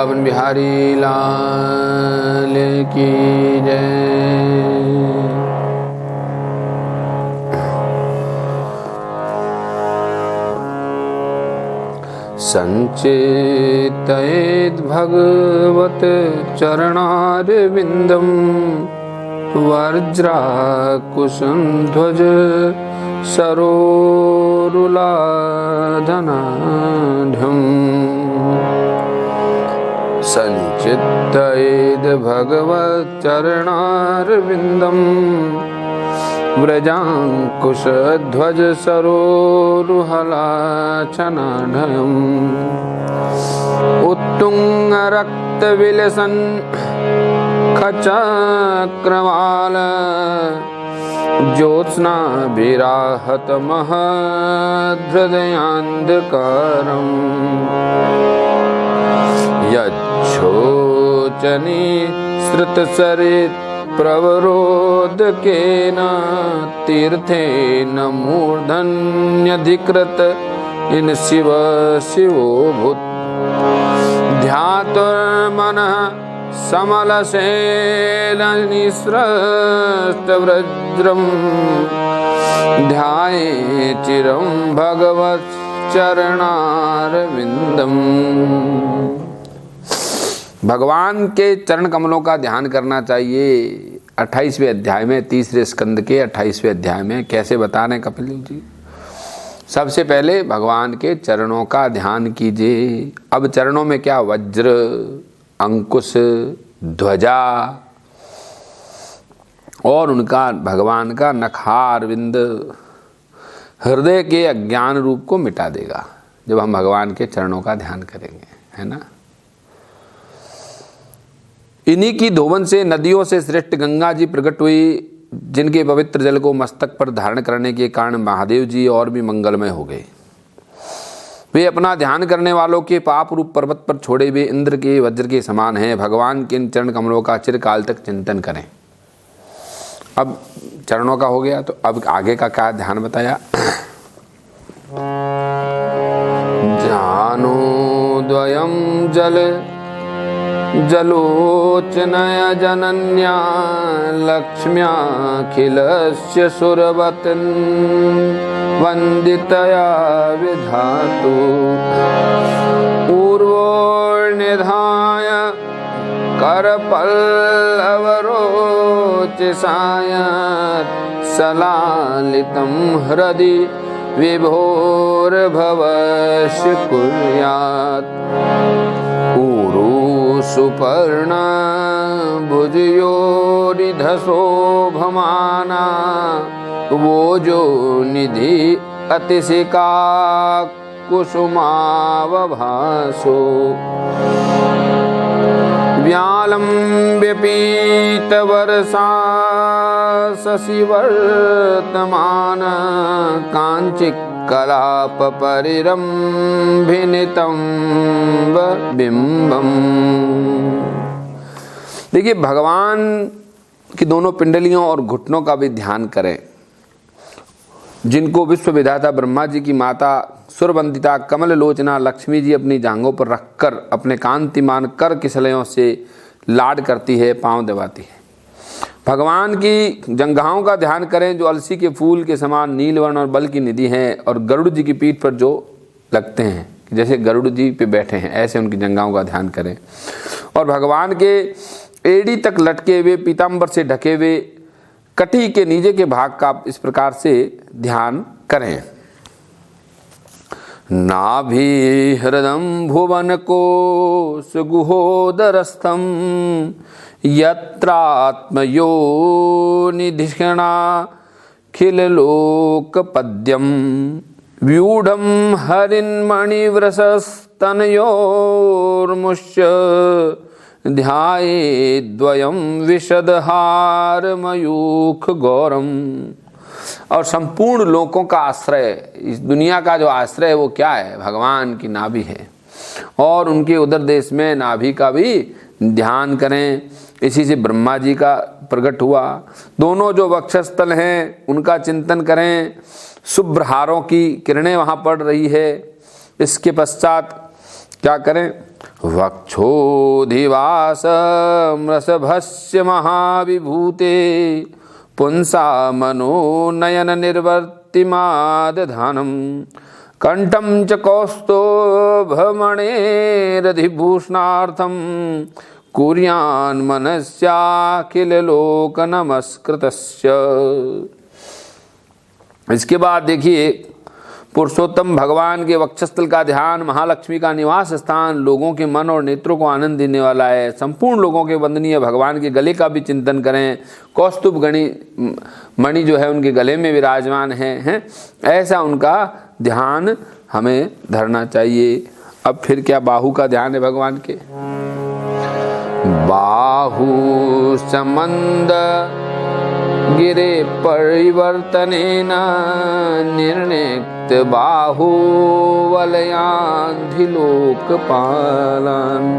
वृंदावन बिहारी लाल की जय। संचेतयेद् भगवत चरणारविंदम वज्राकुसुमध्वज सरोरुलाधनाढ्यम्। संचित्तयेद् भगवत चरणारविंदम व्रजांकुशध्वज सरोरुहलाचनाढ्यम्। उत्तुंगरक्तविलसन् खचक्रवाल ज्योत्स्नाभिराहतमहद्धृदयान्धकारम्। यच्छोचनि श्रुतसरित् प्रवरोदकेन तीर्थेन मूर्धन्यधिकृत इन शिव शिवोऽभूत्। ध्यातुर्मनः समलशैलनिसृष्टवज्रम् ध्याये चिरं भगवच्चरणारविन्दम्। भगवान के चरण कमलों का ध्यान करना चाहिए। 28वें अध्याय में, तीसरे स्कंद के 28वें अध्याय में कैसे बता रहे हैं कपिल जी। सबसे पहले भगवान के चरणों का ध्यान कीजिए। अब चरणों में क्या, वज्र, अंकुश, ध्वजा और उनका भगवान का नखारविंद हृदय के अज्ञान रूप को मिटा देगा जब हम भगवान के चरणों का ध्यान करेंगे, है ना। इन्हीं की धोवन से नदियों से श्रेष्ठ गंगा जी प्रकट हुई, जिनके पवित्र जल को मस्तक पर धारण करने के कारण महादेव जी और भी मंगलमय हो गए। वे अपना ध्यान करने वालों के पाप रूप पर्वत पर छोड़े हुए इंद्र के वज्र के समान हैं। भगवान के इन चरण कमलों का चिरकाल तक चिंतन करें। अब चरणों का हो गया, तो अब आगे का क्या ध्यान बताया। जानो द्वयं जल जलोचनय जनन्या लक्ष्म्याखिलस्य सुरवतन् वन्दितया विधातु। पूर्वोर्निधाय करपल्लवरोचिषाय सलालितं हृदि विभोर्भवस्य कुर्यात्। सुपर्ण भुजयोरिधशोभमाना वोजो निधि अतिशिका कुसुमावभासो। व्यालं व्यपीतवर्षा शशिवर्तमान काञ्चिकलाप परिरम्भिनितं बिंबम। देखिए, भगवान की दोनों पिंडलियों और घुटनों का भी ध्यान करें, जिनको विश्व विधाता ब्रह्मा जी की माता सुरवंदिता कमल लोचना लक्ष्मी जी अपनी जांघों पर रखकर अपने कांतिमान कर किसलयों से लाड करती है, पांव दबाती है। भगवान की जंघाओं का ध्यान करें, जो अलसी के फूल के समान नीलवर्ण और बल की निधि हैं, और गरुड़ जी की पीठ पर जो लगते हैं, जैसे गरुड़ जी पे बैठे हैं, ऐसे उनकी जंघाओं का ध्यान करें। और भगवान के एड़ी तक लटके हुए पीताम्बर से ढके हुए कटी के नीचे के भाग का इस प्रकार से ध्यान करें। नाभि हृदम भुवन कोश गुहोदरस्थम यत्रात्मयोनिधिषणा खिललोकपद्यं व्यूढ़ं हरिन्मणिवृषस्तनयोर्मुष्य ध्यायेद्वयं विशदहारमयूख गौरम। और संपूर्ण लोकों का आश्रय, इस दुनिया का जो आश्रय है वो क्या है, भगवान की नाभि है। और उनके उदर देश में नाभि का भी ध्यान करें। इसी से ब्रह्मा जी का प्रकट हुआ। दोनों जो वक्षस्थल हैं उनका चिंतन करें। शुभ्र हारों की किरणें वहाँ पड़ रही है। इसके पश्चात क्या करें? वक्षोधिवासं रसभस्य महाविभूते पुंसा मनोनयन निर्वर्तिमादधानम् कंठं च कौस्तुभमणेरधिभूषणार्थं कुर्यान् मनस्याखिल लोक नमस्कृतस्य। इसके बाद देखिए, पुरुषोत्तम भगवान के वक्षस्थल का ध्यान, महालक्ष्मी का निवास स्थान, लोगों के मन और नेत्रों को आनंद देने वाला है। संपूर्ण लोगों के वंदनीय भगवान के गले का भी चिंतन करें। कौस्तुभ मणि जो है उनके गले में विराजमान है, ऐसा उनका ध्यान हमें धरना चाहिए। अब फिर क्या बाहु का ध्यान है भगवान के। बाहु समंद गिरे परिवर्तनेन निर्णिक्त बाहु वलयान्धिलोकपालान्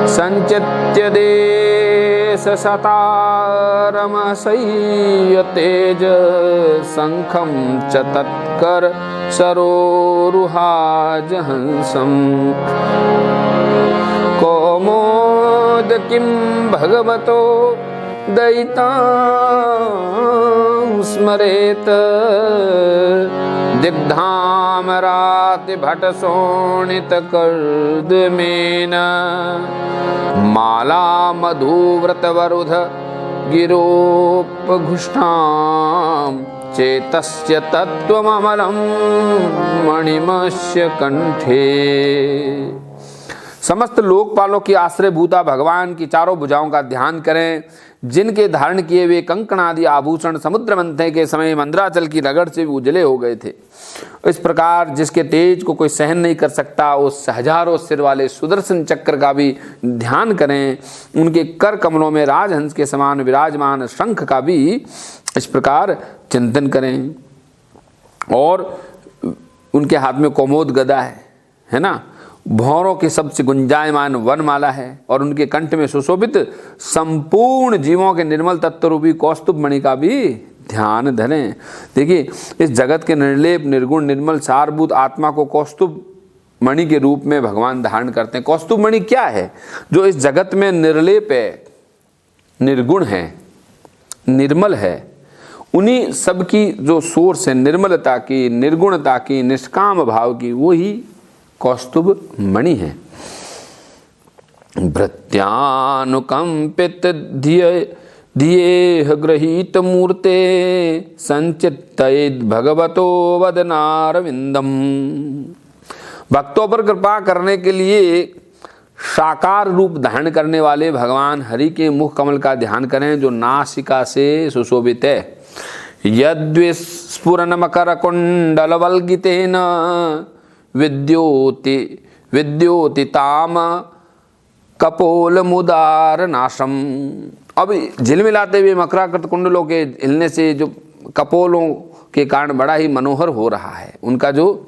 संचित्य देश सतारमसह्य तेज शंखं च तत्कर सरोरुहाजहंसम् कौमोद किं भगवतो दयितां स्मरेत दिग्धामरातिभटशोणितकर्दमेन माला मधुव्रतवरुध गिरोपघुष्टां चेतस्य तत्त्वममलं मणिमस्य कंठे। समस्त लोकपालों की आश्रय भूता भगवान की चारों भुजाओं का ध्यान करें, जिनके धारण किए हुए कंकण आदि आभूषण समुद्र मंथन के समय मंदराचल की रगड़ से भी उजले हो गए थे। इस प्रकार जिसके तेज को कोई सहन नहीं कर सकता, उस हजारों सिर वाले सुदर्शन चक्र का भी ध्यान करें। उनके कर कमलों में राजहंस के समान विराजमान शंख का भी इस प्रकार चिंतन करें। और उनके हाथ में कौमोद गदा है ना, भौरों के सबसे गुंजायमान वनमाला है, और उनके कंठ में सुशोभित संपूर्ण जीवों के निर्मल तत्व रूपी कौस्तुभ मणि का भी ध्यान धरें। देखिए, इस जगत के निर्लेप निर्गुण निर्मल सारभूत आत्मा को कौस्तुभ मणि के रूप में भगवान धारण करते हैं। कौस्तुभ मणि क्या है? जो इस जगत में निर्लेप है, निर्गुण है, निर्मल है, उन्हीं सबकी जो सोर्स है निर्मलता की, निर्गुणता की, निष्काम भाव की, वो ही कौस्तुभ मणि है। भृत्यानुकंपित धियेह गृहीत मूर्ते संचित्तयेद भगवतो वदनारविंदम। भक्तों पर कृपा करने के लिए साकार रूप धारण करने वाले भगवान हरि के मुख कमल का ध्यान करें, जो नासिका से सुशोभित है। यद्विस्फुरन मकर कुंडल वल्गितेन विद्योतिताम कपोल मुदार नाशम। अब झिलमिलाते हुए मकराकृत कुंडलों के हिलने से जो कपोलों के कारण बड़ा ही मनोहर हो रहा है। उनका जो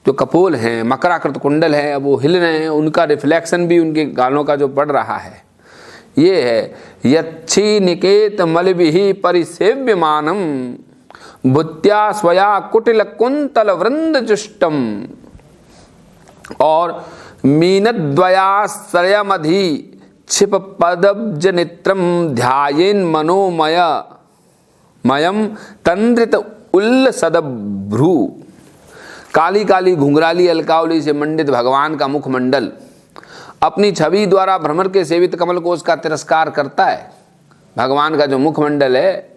कपोल हैं, मकराकृत कुंडल है, अब वो हिल रहे हैं, उनका रिफ्लेक्शन भी उनके गालों का जो पड़ रहा है, ये है। यच्छी निकेत मलभिः परिसेव्यमानम भूत्या स्वया कुटिल कुंतल वृंद जुष्टम। और मीनद्वयाश्रयमधि क्षिप पदब्ज नेत्रम ध्यायेन मनोमय मयम तंद्रित उल्लसदभ्रू। काली काली घुंघराली अलकावली से मंडित भगवान का मुखमंडल अपनी छवि द्वारा भ्रमर के सेवित कमल को उसका तिरस्कार करता है। भगवान का जो मुखमंडल है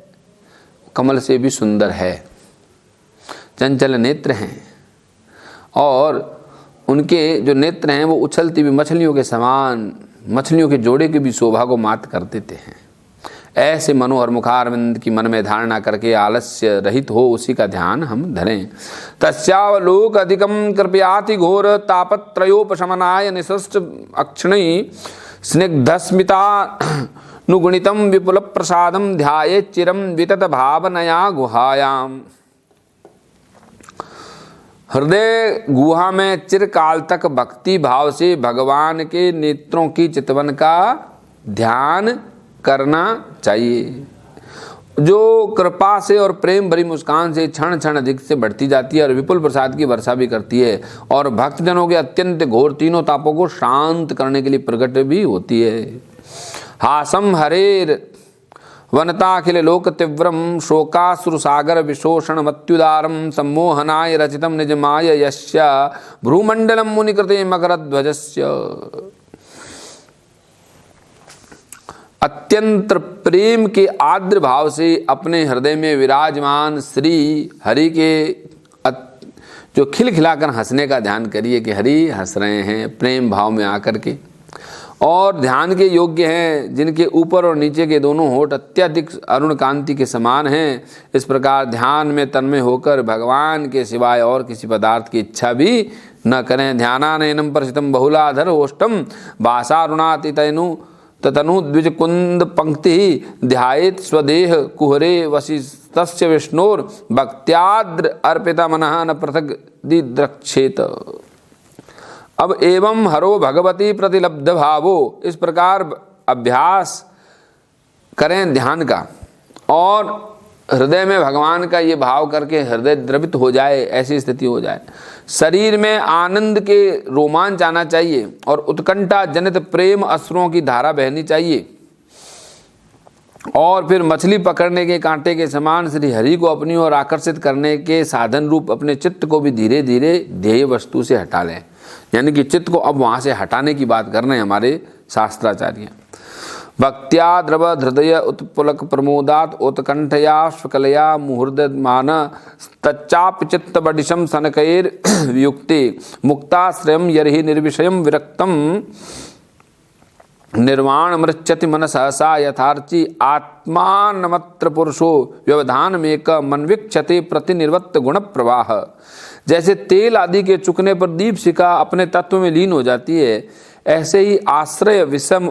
कमल से भी सुंदर है, चंचल नेत्र हैं, और उनके जो नेत्र हैं वो उछलती हुई मछलियों के समान, मछलियों के जोड़े की भी शोभा को मात कर देते हैं। ऐसे मनोहर मुखारविंद की मन में धारणा करके आलस्य रहित हो उसी का ध्यान हम धरें। तस्यावलोक अधिकम कृपयाति घोर तापत्रयोपशमनाय निशस्ट अक्षणै स्निग्धस्मिता नुगुणितम विपुल प्रसादम ध्याये चिरम वितत भावनया गुहायाम। हृदय गुहा में चिरकाल तक भक्ति भाव से भगवान के नेत्रों की चितवन का ध्यान करना चाहिए। जो कृपा से और प्रेम भरी मुस्कान से क्षण क्षण अधिक से बढ़ती जाती है और विपुल प्रसाद की वर्षा भी करती है और भक्तजनों के अत्यंत घोर तीनों तापों को शांत करने के लिए प्रकट भी होती है। हासम हरेर वनताखिल लोक तीव्रम शोकासुर सागर विशोषण मत्युदारम सम्मोहनाय रचितम निजमाय यस्य भ्रूमंडलम मुनिकृते मकरध्वजस्य। अत्यंत प्रेम के आर्द्र भाव से अपने हृदय में विराजमान श्री हरि के जो खिलखिलाकर हंसने का ध्यान करिए कि हरि हंस रहे हैं प्रेम भाव में आकर के, और ध्यान के योग्य हैं जिनके ऊपर और नीचे के दोनों होठ अत्यधिक अरुण कांति के समान हैं। इस प्रकार ध्यान में तन्मय होकर भगवान के सिवाय और किसी पदार्थ की इच्छा भी न करें। ध्यानानयनम परसितम बहुलाधर ओष्टम भाषारुणातितनु ततनु द्विज कुंद पंक्ति ध्यायेत स्वदेह कुहरे वशिस्तस्य विष्णोर भक्त्याद्र अर्पिता मनः न पृथक दिद्रक्षेत। अब एवं हरो भगवती प्रतिलब्ध भावो, इस प्रकार अभ्यास करें ध्यान का और हृदय में भगवान का ये भाव करके हृदय द्रवित हो जाए, ऐसी स्थिति हो जाए। शरीर में आनंद के रोमांच आना चाहिए और उत्कंठा जनित प्रेम अश्रुओं की धारा बहनी चाहिए और फिर मछली पकड़ने के कांटे के समान श्री हरि को अपनी ओर आकर्षित करने के साधन रूप अपने चित्त को भी धीरे धीरे ध्येय वस्तु से हटा लें। यानी कि चित्त को अब वहाँ से हटाने की बात कर रहे हैं हमारे शास्त्राचार्य। भक्त्या द्रव हृदय उत्पुलक प्रमोदात उत्कंठया स्वकलया मुहूर्दमान तच्चाप चित्त बडिशम सनकैर वियुक्ते मुक्ताश्रयम यर्हि निर्विषयम विरक्तम निर्वाण मृच्छति मन सहसा यथार्ची आत्मानमत्र पुरुषो व्यवधान मेक मनविक्षते प्रतिनिर्वत्त गुण प्रवाह। जैसे तेल आदि के चुकने पर दीपशिखा अपने तत्व में लीन हो जाती है, ऐसे ही आश्रय विषम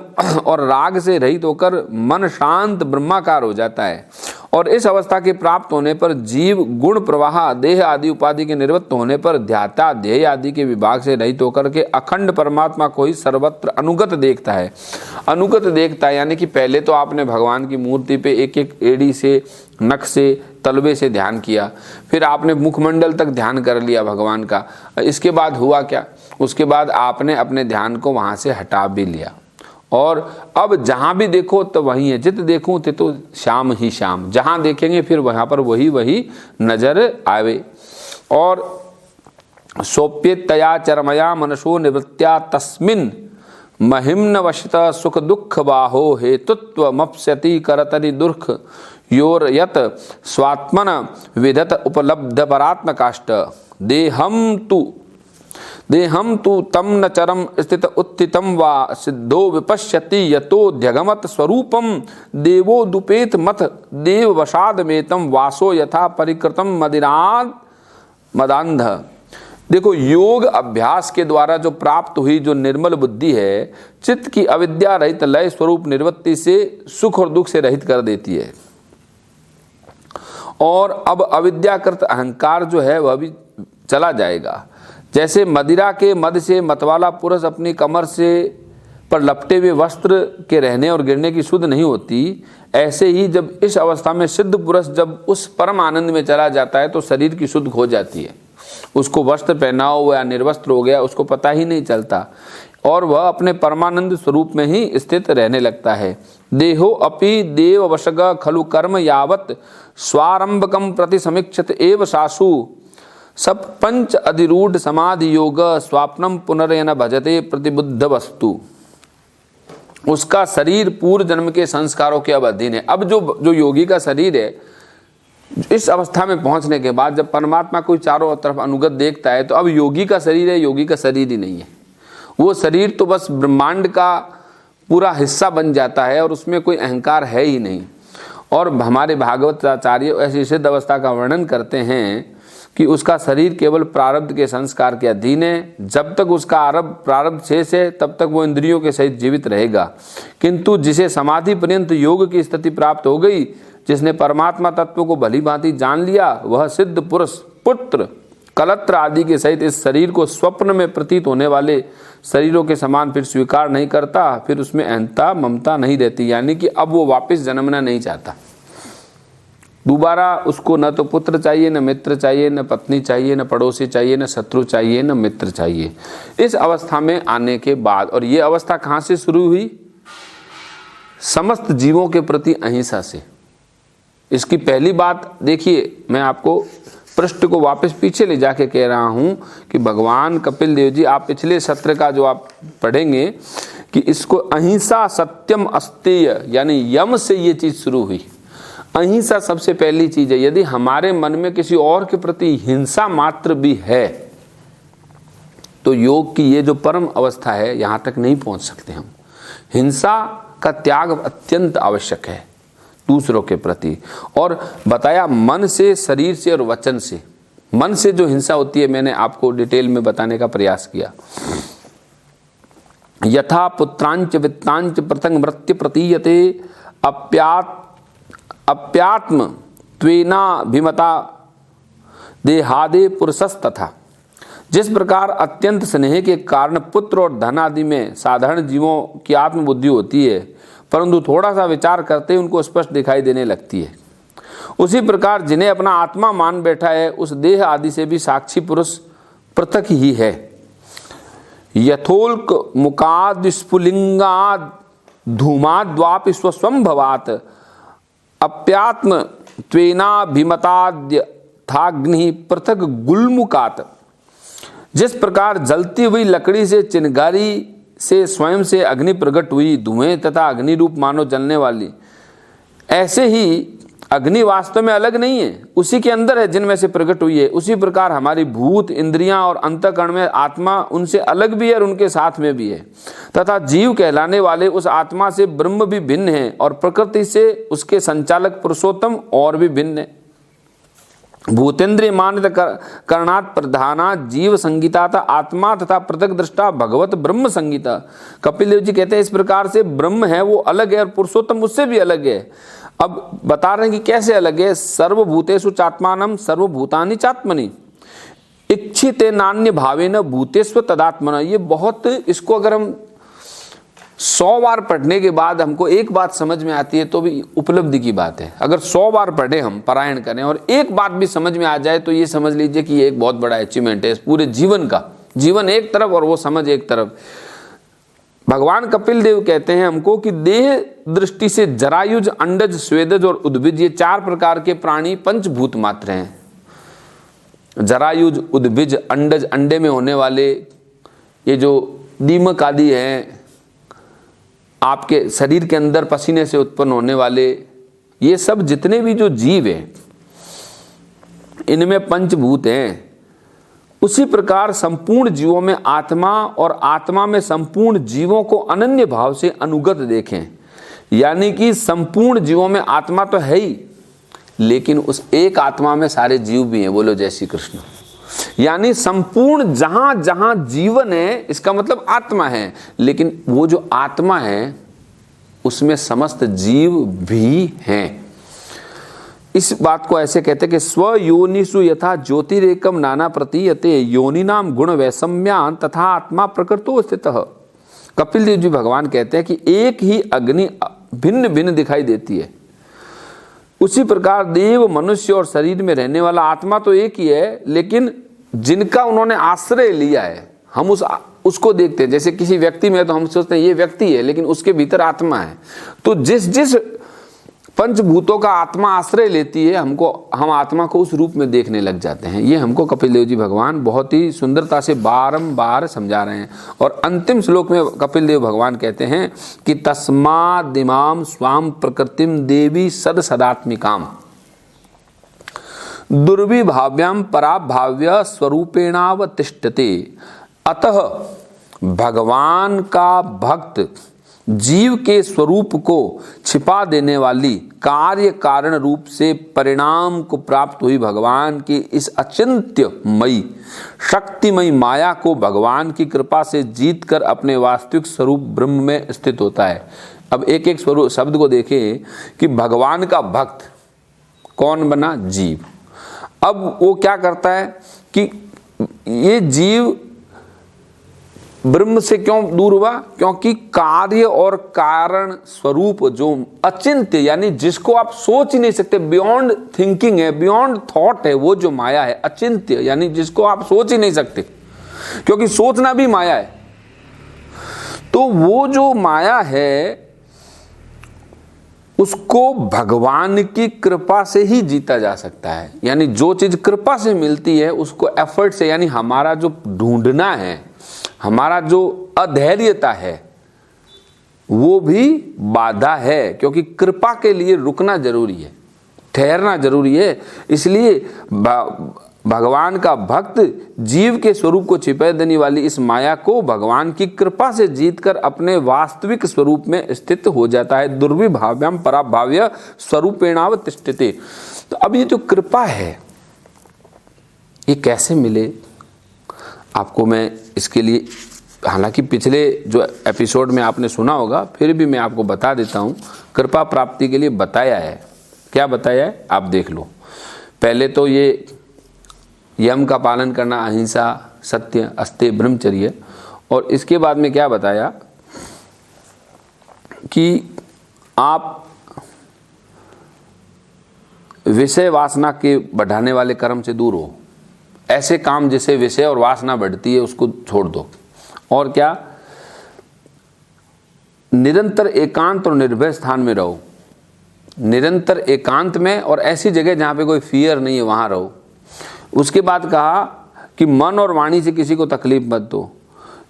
और राग से रहित होकर मन शांत ब्रह्माकार हो जाता है और इस अवस्था के प्राप्त होने पर जीव गुण प्रवाह देह आदि उपाधि के निवृत्त होने पर ध्याता ध्येय आदि के विभाग से रहित होकर के अखंड परमात्मा को ही सर्वत्र अनुगत देखता है। अनुगत देखता है यानी कि पहले तो आपने भगवान की मूर्ति पे एक एक एड़ी से नख से तलवे से ध्यान किया, फिर आपने मुखमंडल तक ध्यान कर लिया भगवान का। इसके बाद हुआ क्या, उसके बाद आपने अपने ध्यान को वहाँ से हटा भी लिया और अब जहाँ भी देखो तो वही है। जित देखूं तो श्याम ही श्याम, जहाँ देखेंगे फिर वहाँ पर वही वही नजर आवे। और सोप्यतया चरमया मनसो निवृत्त्या तस्मिन् महिम्न वशत सुख दुख बाहो हेतुत्व मप्स्यति करतरि दुर्ख योर यत स्वात्मन विधत उपलब्ध परात्म काष्ट देहम तु तम न चरम स्थित उत्थितम वा सिद्धो विपश्यति यतो ध्यगमत स्वरूपम देवो दुपेत मथ देव वसाद मेतम वासो यथा परिकृतम मदिराद मदांध। देखो, योग अभ्यास के द्वारा जो प्राप्त हुई जो निर्मल बुद्धि है, चित्त की अविद्या रहित लय स्वरूप निर्वृत्ति से सुख और दुख से रहित कर देती है और अब अविद्याकृत अहंकार जो है वह भी चला जाएगा। जैसे मदिरा के मद से मतवाला पुरुष अपनी कमर से पर लपटे हुए वस्त्र के रहने और गिरने की सुध नहीं होती, ऐसे ही जब इस अवस्था में सिद्ध पुरुष जब उस परम आनंद में चला जाता है तो शरीर की सुध खो जाती है। उसको वस्त्र पहना हो या निर्वस्त्र हो गया उसको पता ही नहीं चलता और वह अपने परमानंद स्वरूप में ही स्थित रहने लगता है। देहो अपि देव वशग खलु कर्म यावत स्वारंभकम प्रति समीक्षत एव सासु सब पंच अधिरूढ़ समाधि योग स्वाप्नम पुनर्यन भजते प्रतिबुद्ध वस्तु। उसका शरीर पूर्व जन्म के संस्कारों के अब अधीन है। अब जो योगी का शरीर है, इस अवस्था में पहुंचने के बाद जब परमात्मा कोई चारों तरफ अनुगत देखता है तो अब योगी का शरीर है, योगी का शरीर ही नहीं है। वो शरीर तो बस ब्रह्मांड का पूरा हिस्सा बन जाता है और उसमें कोई अहंकार है ही नहीं। और हमारे भागवत आचार्य ऐसी सिद्ध अवस्था का वर्णन करते हैं कि उसका शरीर केवल प्रारब्ध के संस्कार के अधीन है। जब तक उसका प्रारब्ध शेष है तब तक वो इंद्रियों के सहित जीवित रहेगा, किंतु जिसे समाधि पर्यंत योग की स्थिति प्राप्त हो गई, जिसने परमात्मा तत्व को भली भांति जान लिया, वह सिद्ध पुरुष पुत्र कलत्र आदि के सहित इस शरीर को स्वप्न में प्रतीत होने वाले शरीरों के समान फिर स्वीकार नहीं करता, फिर उसमें अहंता ममता नहीं रहती, यानी कि अब वो वापस जन्मना नहीं चाहता। दोबारा उसको न तो पुत्र चाहिए, न मित्र चाहिए, न पत्नी चाहिए, न पड़ोसी चाहिए, न शत्रु चाहिए, न मित्र चाहिए। इस अवस्था में आने के बाद, और ये अवस्था कहाँ से शुरू हुई? समस्त जीवों के प्रति अहिंसा से। इसकी पहली बात देखिए, मैं आपको पृष्ठ को वापस पीछे ले जाके कह रहा हूं कि भगवान कपिल देव जी, आप पिछले सत्र का जो आप पढ़ेंगे कि इसको अहिंसा सत्यम अस्तेय, यानी यम से ये चीज शुरू हुई। अहिंसा सबसे पहली चीज है। यदि हमारे मन में किसी और के प्रति हिंसा मात्र भी है तो योग की ये जो परम अवस्था है यहां तक नहीं पहुंच सकते हम। हिंसा का त्याग अत्यंत आवश्यक है दूसरों के प्रति। और बताया मन से, शरीर से और वचन से। मन से जो हिंसा होती है मैंने आपको डिटेल में बताने का प्रयास किया। यथा पुत्रांच वित्तांच पृथंग मृत्यु प्रतीयते अप्यात्म त्वेनाभिमता देहादे पुरुषस्तथा। जिस प्रकार अत्यंत स्नेह के कारण पुत्र और धन आदि में साधारण जीवों की आत्मबुद्धि होती है, परंतु थोड़ा सा विचार करते ही उनको स्पष्ट दिखाई देने लगती है, उसी प्रकार जिन्हें अपना आत्मा मान बैठा है उस देह आदि से भी साक्षी पुरुष पृथक ही है। यथोल्क मुकाद स्फुलिंगाद धूमाद्वापि स्वसंभवात अप्यात्म त्वेनाभिमताद्य थाग्नि पृथक गुल्मुकात। जिस प्रकार जलती हुई लकड़ी से चिनगारी से स्वयं से अग्नि प्रकट हुई, धुएं तथा अग्नि रूप मानो जलने वाली, ऐसे ही अग्नि वास्तव में अलग नहीं है, उसी के अंदर है जिनमें से प्रकट हुई है। उसी प्रकार हमारी भूत इंद्रियां और अंतःकरण में आत्मा उनसे अलग भी है और उनके साथ में भी है, तथा जीव कहलाने वाले उस आत्मा से ब्रह्म भी भिन्न है और प्रकृति से उसके संचालक पुरुषोत्तम और भी भिन्न है। भूतेन्द्रिय मानित करणात् प्रधाना जीव संगीता था आत्मा तथा पृथक दृष्टा भगवत ब्रह्म संगीता। कपिल देव जी कहते हैं इस प्रकार से ब्रह्म है वो अलग है और पुरुषोत्तम उससे भी अलग है। अब बता रहे हैं कि कैसे अलग है। सर्वभूतेषु चात्मानम सर्वभूतानि चात्मनि इच्छिते नान्य भावेन भूतेष्व तदात्मना। ये बहुत, इसको अगर हम 100 बार पढ़ने के बाद हमको एक बात समझ में आती है तो भी उपलब्धि की बात है। अगर 100 बार पढ़े, हम पारायण करें और एक बात भी समझ में आ जाए तो ये समझ लीजिए कि ये एक बहुत बड़ा अचीवमेंट है इस पूरे जीवन का। जीवन एक तरफ और वो समझ एक तरफ। भगवान कपिल देव कहते हैं हमको कि देह दृष्टि से जरायुज, अंडज, स्वेदज और उद्भिज, ये 4 प्रकार के प्राणी पंचभूत मात्र हैं। जरायुज, उद्भिज, अंडज, अंडे में होने वाले ये जो दीमक आदि हैं, आपके शरीर के अंदर पसीने से उत्पन्न होने वाले, ये सब जितने भी जो जीव हैं इनमें पंचभूत हैं। उसी प्रकार संपूर्ण जीवों में आत्मा और आत्मा में संपूर्ण जीवों को अनन्य भाव से अनुगत देखें। यानी कि संपूर्ण जीवों में आत्मा तो है ही, लेकिन उस एक आत्मा में सारे जीव भी हैं। बोलो जय श्री कृष्ण। यानी संपूर्ण जहां जहां जीवन है, इसका मतलब आत्मा है, लेकिन वो जो आत्मा है उसमें समस्त जीव भी हैं। इस बात को ऐसे कहते हैं कि स्व योनिषु यथा ज्योतिरेकम नाना प्रतीयते योनिनाम गुण वैषम्यान तथा आत्मा प्रकृतो स्थितः। कपिल देव जी भगवान कहते हैं कि एक ही अग्नि भिन्न भिन्न दिखाई देती है, उसी प्रकार देव, मनुष्य और शरीर में रहने वाला आत्मा तो एक ही है, लेकिन जिनका उन्होंने आश्रय लिया है हम उसको देखते हैं। जैसे किसी व्यक्ति में तो हम सोचते हैं ये व्यक्ति है, लेकिन उसके भीतर आत्मा है। तो जिस जिस पंचभूतों का आत्मा आश्रय लेती है, हम आत्मा को उस रूप में देखने लग जाते हैं। ये हमको कपिल देव जी भगवान बहुत ही सुंदरता से बारंबार समझा रहे हैं। और अंतिम श्लोक में कपिल देव भगवान कहते हैं कि तस्मादिमाम स्वाम प्रकृतिम देवी सद सदात्मिकाम दुर्विभाव्याम पराभाव्य स्वरूपेणावतिष्ठते। अतः भगवान का भक्त जीव के स्वरूप को छिपा देने वाली कार्य कारण रूप से परिणाम को प्राप्त हुई भगवान की इस अचिंत्यमयी शक्तिमयी माया को भगवान की कृपा से जीतकर अपने वास्तविक स्वरूप ब्रह्म में स्थित होता है। अब एक एक स्वरूप शब्द को देखें कि भगवान का भक्त कौन बना? जीव। अब वो क्या करता है कि ये जीव ब्रह्म से क्यों दूर हुआ? क्योंकि कार्य और कारण स्वरूप जो अचिंत्य यानी जिसको आप सोच ही नहीं सकते, बियॉन्ड थिंकिंग है, बियॉन्ड थॉट है, वो जो माया है अचिंत्य यानी जिसको आप सोच ही नहीं सकते, क्योंकि सोचना भी माया है। तो वो जो माया है उसको भगवान की कृपा से ही जीता जा सकता है। यानी जो चीज कृपा से मिलती है उसको एफर्ट से, यानी हमारा जो ढूंढना है, हमारा जो अधैर्यता है वो भी बाधा है, क्योंकि कृपा के लिए रुकना जरूरी है, ठहरना जरूरी है। इसलिए भगवान का भक्त जीव के स्वरूप को छिपा देने वाली इस माया को भगवान की कृपा से जीतकर अपने वास्तविक स्वरूप में स्थित हो जाता है। दुर्विभाव्यम पराभाव्य स्वरूपेणावतिष्ठते। तो अब ये जो कृपा है ये कैसे मिले आपको, मैं इसके लिए हालांकि पिछले जो एपिसोड में आपने सुना होगा, फिर भी मैं आपको बता देता हूँ। कृपा प्राप्ति के लिए बताया है, क्या बताया है आप देख लो। पहले तो ये यम का पालन करना, अहिंसा, सत्य, अस्तेय, ब्रह्मचर्य, और इसके बाद में क्या बताया कि आप विषय वासना के बढ़ाने वाले कर्म से दूर हो। ऐसे काम जिससे विषय और वासना बढ़ती है उसको छोड़ दो। और क्या? निरंतर एकांत और निर्भय स्थान में रहो। निरंतर एकांत में और ऐसी जगह जहाँ पे कोई फियर नहीं है वहाँ रहो। उसके बाद कहा कि मन और वाणी से किसी को तकलीफ मत दो।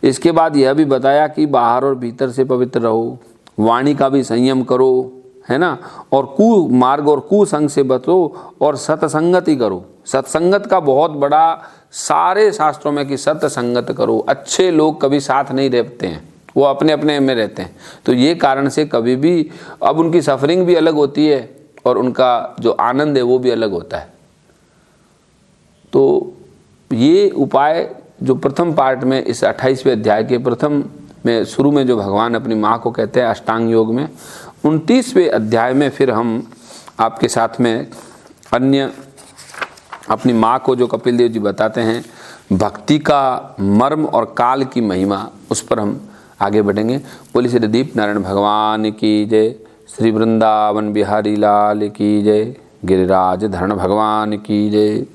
इसके बाद यह भी बताया कि बाहर और भीतर से पवित्र रहो, वाणी का भी संयम करो, है ना, और कुमार्ग और कुसंग से बचो और सत्संगत ही करो। सत्संगत का बहुत बड़ा सारे शास्त्रों में कि सत्संगत करो। अच्छे लोग कभी साथ नहीं रहते हैं, वो अपने अपने में रहते हैं। तो ये कारण से कभी भी, अब उनकी सफरिंग भी अलग होती है और उनका जो आनंद है वो भी अलग होता है। तो ये उपाय जो प्रथम पार्ट में इस 28वें अध्याय के प्रथम में शुरू में जो भगवान अपनी माँ को कहते हैं अष्टांग योग में, 29वें अध्याय में फिर हम आपके साथ में अन्य अपनी माँ को जो कपिल देव जी बताते हैं भक्ति का मर्म और काल की महिमा, उस पर हम आगे बढ़ेंगे। बोलिए श्री दीप नारायण भगवान की जय, श्री वृंदावन बिहारी लाल की जय, गिरिराज धरण भगवान की जय।